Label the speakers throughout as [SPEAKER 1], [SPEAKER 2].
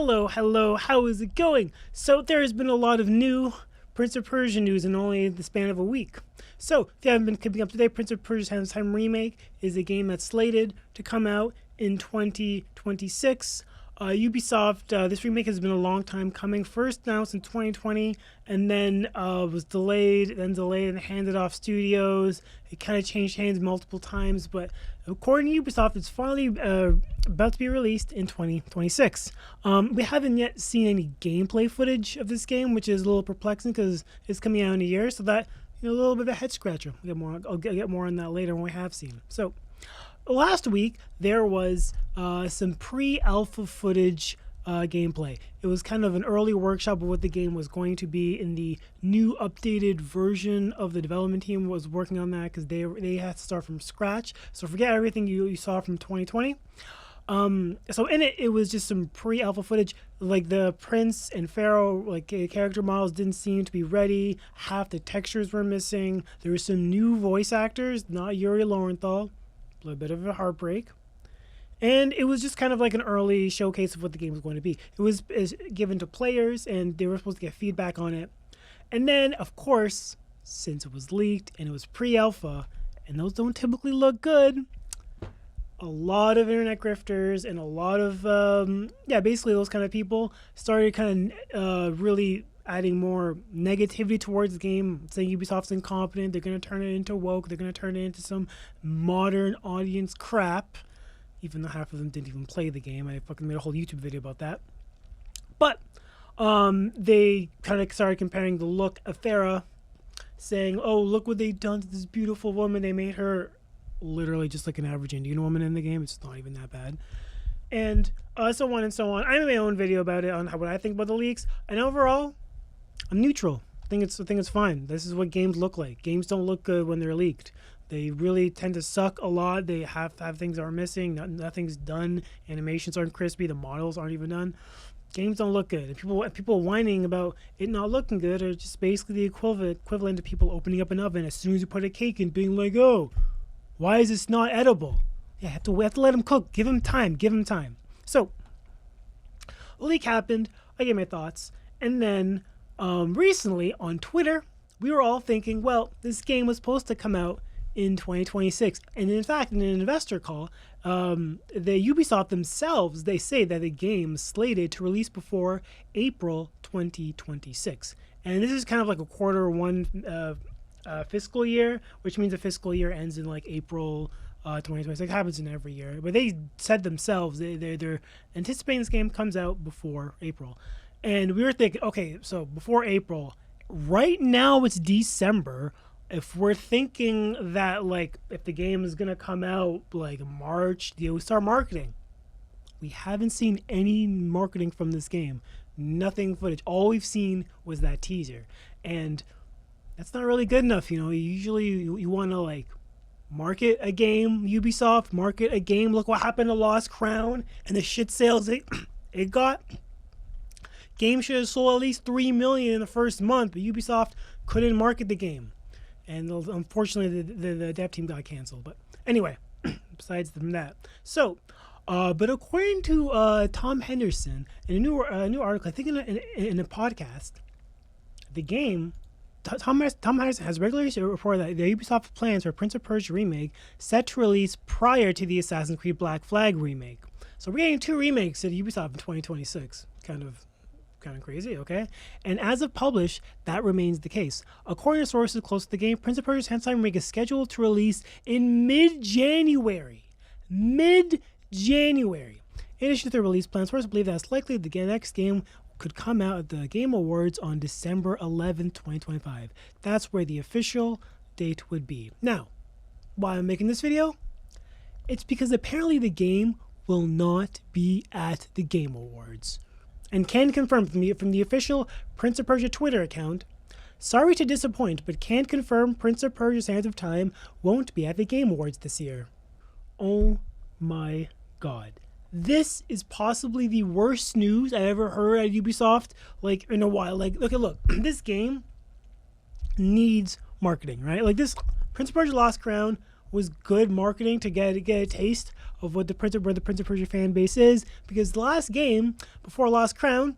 [SPEAKER 1] Hello, how is it going? So there has been a lot of new Prince of Persia news in only the span of a week. So if you haven't been keeping up to date, Prince of Persia: Sands of Time Remake is a game that's slated to come out in 2026. Ubisoft, this remake has been a long time coming. First announced in 2020, and then was delayed, and handed off studios. It kind of changed hands multiple times, but according to Ubisoft, it's finally about to be released in 2026. We haven't yet seen any gameplay footage of this game, which is a little perplexing because it's coming out in a year, so that a little bit of a head scratcher. I'll get more on that later when we have seen. So last week there was some pre-alpha footage gameplay. It was kind of an early workshop of what the game was going to be in the new updated version of the development team was working on that because they had to start from scratch. So forget everything you saw from 2020. So in it was just some pre-alpha footage. Like the prince and pharaoh character models didn't seem to be ready. Half the textures were missing. There were some new voice actors, not Yuri Lowenthal. A little bit of a heartbreak. And it was just kind of like an early showcase of what the game was going to be. It was given to players, and they were supposed to get feedback on it. And then, of course, since it was leaked and it was pre-alpha, and those don't typically look good, a lot of internet grifters and a lot of, basically those kind of people started kind of really adding more negativity towards the game, saying Ubisoft's incompetent, they're going to turn it into woke, they're going to turn it into some modern audience crap, even though half of them didn't even play the game. I fucking made a whole YouTube video about that. But they kind of started comparing the look of Farah, saying, oh, look what they've done to this beautiful woman. They made her literally just like an average Indian woman in the game. It's not even that bad. And so on and so on. I made my own video about it on what I think about the leaks. And overall, I'm neutral. I think it's fine. This is what games look like. Games don't look good when they're leaked. They really tend to suck a lot. They have things that are missing. Nothing's done. Animations aren't crispy. The models aren't even done. Games don't look good. And people whining about it not looking good are just basically the equivalent to people opening up an oven as soon as you put a cake in, being like, "Oh, why is this not edible?" Yeah, we have to let them cook. Give them time. So, a leak happened. I gave my thoughts, and then recently on Twitter, we were all thinking, well, this game was supposed to come out in 2026. And in fact, in an investor call, the Ubisoft themselves, they say that the game is slated to release before April 2026. And this is kind of like a quarter one fiscal year, which means the fiscal year ends in like April 2026. It happens in every year. But they said themselves, they're anticipating this game comes out before April. And we were thinking, okay, so before April, right now it's December. If we're thinking that, like, if the game is going to come out, like, March, we start marketing. We haven't seen any marketing from this game. Nothing footage. All we've seen was that teaser. And that's not really good enough, Usually you want to, like, market a game, Ubisoft, market a game. Look what happened to Lost Crown and the shit sales it got. Game should have sold at least 3 million in the first month, but Ubisoft couldn't market the game. And unfortunately, the dev team got canceled. But anyway, besides that. So, but according to Tom Henderson, in a new article, I think in a podcast, the game, Tom Henderson has regularly reported that the Ubisoft plans for Prince of Persia remake set to release prior to the Assassin's Creed Black Flag remake. So we're getting 2 remakes at Ubisoft in 2026. Kind of crazy, okay? And as of published, that remains the case. According to sources close to the game, Prince of Persia: Sands of Time Remake is scheduled to release in mid-January. In addition to the release plans, sources believe that it's likely the next game could come out at the Game Awards on December 11th, 2025. That's where the official date would be. Now, why I'm making this video? It's because apparently the game will not be at the Game Awards. And can confirm from the official Prince of Persia Twitter account, sorry to disappoint, but can confirm Prince of Persia: Sands of Time won't be at the Game Awards this year. Oh my god. This is possibly the worst news I ever heard at Ubisoft, like, in a while. Like, look, this game needs marketing, right? Like, this Prince of Persia Lost Crown was good marketing to get a taste of what where the Prince of Persia fan base is, because the last game before Lost Crown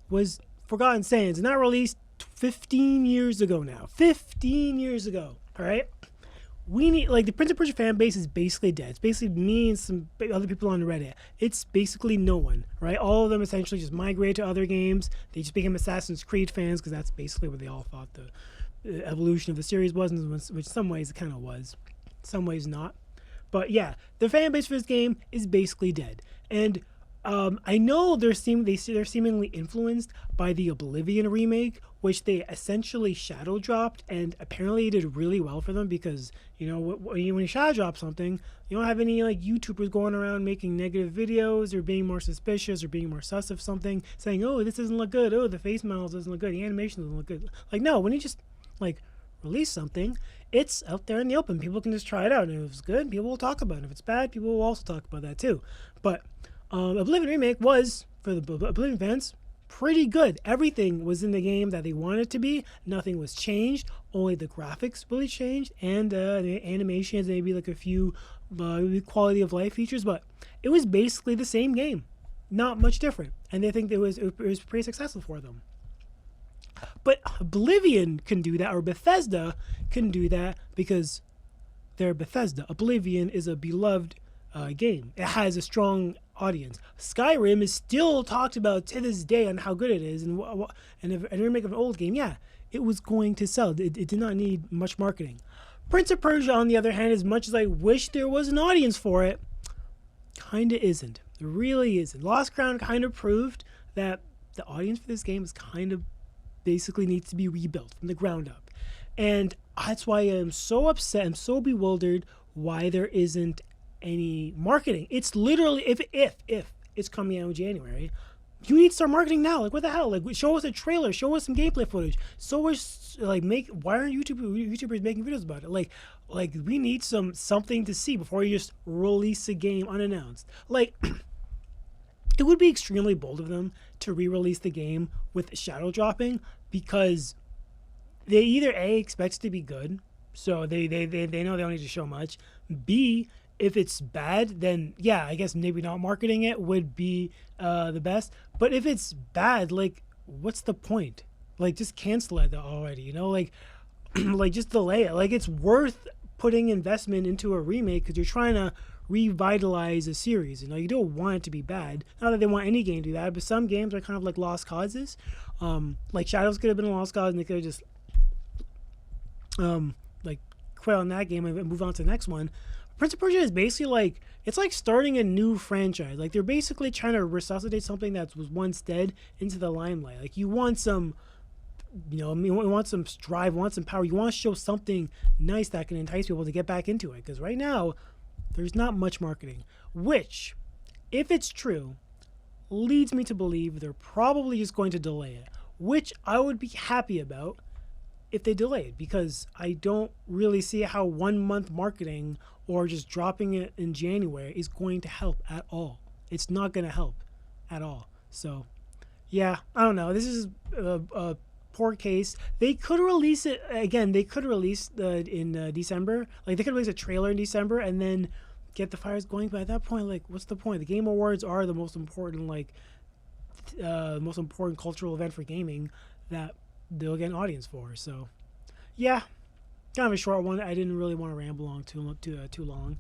[SPEAKER 1] was Forgotten Sands, and that released 15 years ago now. 15 years ago. All right. We need, like, the Prince of Persia fan base is basically dead. It's basically me and some other people on Reddit. It's basically no one, right? All of them essentially just migrated to other games. They just became Assassin's Creed fans because that's basically what they all thought the evolution of the series was, which some ways it kind of was, some ways not. But yeah, the fan base for this game is basically dead. And I know they're seemingly influenced by the Oblivion remake, which they essentially shadow dropped, and apparently it did really well for them because, you know, when you shadow drop something, you don't have any like YouTubers going around making negative videos or being more suspicious or being more sus of something, saying, oh, this doesn't look good, oh, the face models doesn't look good, the animation doesn't look good. Like, no, when you just like release something, it's out there in the open. People can just try it out, and if it's good, people will talk about it. If it's bad, people will also talk about that too. But Oblivion remake was, for the Oblivion fans, pretty good. Everything was in the game that they wanted it to be. Nothing was changed. Only the graphics really changed, and the animations, maybe like a few quality of life features. But it was basically the same game, not much different. And they think it was pretty successful for them. But Oblivion can do that, or Bethesda can do that, because they're Bethesda. Oblivion is a beloved game. It has a strong audience. Skyrim is still talked about to this day on how good it is, and a remake of an old game, yeah, it was going to sell. It did not need much marketing. Prince of Persia, on the other hand, as much as I wish there was an audience for it, kinda isn't. It really isn't. Lost Crown kind of proved that the audience for this game is kind of basically needs to be rebuilt from the ground up. And that's why I'm so upset, I'm so bewildered why there isn't any marketing. It's literally, if it's coming out in January, you need to start marketing now. Like, what the hell? Like, show us a trailer, show us some gameplay footage. So us, like, why aren't YouTubers making videos about it? Like we need something to see before you just release a game unannounced. Like, it would be extremely bold of them to re-release the game with shadow dropping, because they either A, expect it to be good, so they know they don't need to show much. B, if it's bad, then yeah, I guess maybe not marketing it would be the best. But if it's bad, like, what's the point? Like, just cancel it already, you know? Like, like, just delay it. Like, it's worth putting investment into a remake because you're trying to revitalize a series. You know, you don't want it to be bad. Not that they want any game to do that, but some games are kind of like lost causes. Like Shadows could have been a lost cause, and they could have just like quit on that game and move on to the next one. Prince of Persia is basically like, it's like starting a new franchise. Like, they're basically trying to resuscitate something that was once dead into the limelight. Like, you want some, you know, you want some drive, you want some power, you want to show something nice that can entice people to get back into it. Because right now, there's not much marketing, which, if it's true, leads me to believe they're probably just going to delay it, which I would be happy about if they delay it, because I don't really see how 1 month marketing or just dropping it in January is going to help at all. It's not going to help at all. So, yeah, I don't know. This is a poor case. They could release it again. They could release in December. Like, they could release a trailer in December and then get the fires going. But at that point, like, what's the point? The Game Awards are the most important, most important cultural event for gaming that they'll get an audience for. So, yeah, kind of a short one. I didn't really want to ramble on too long.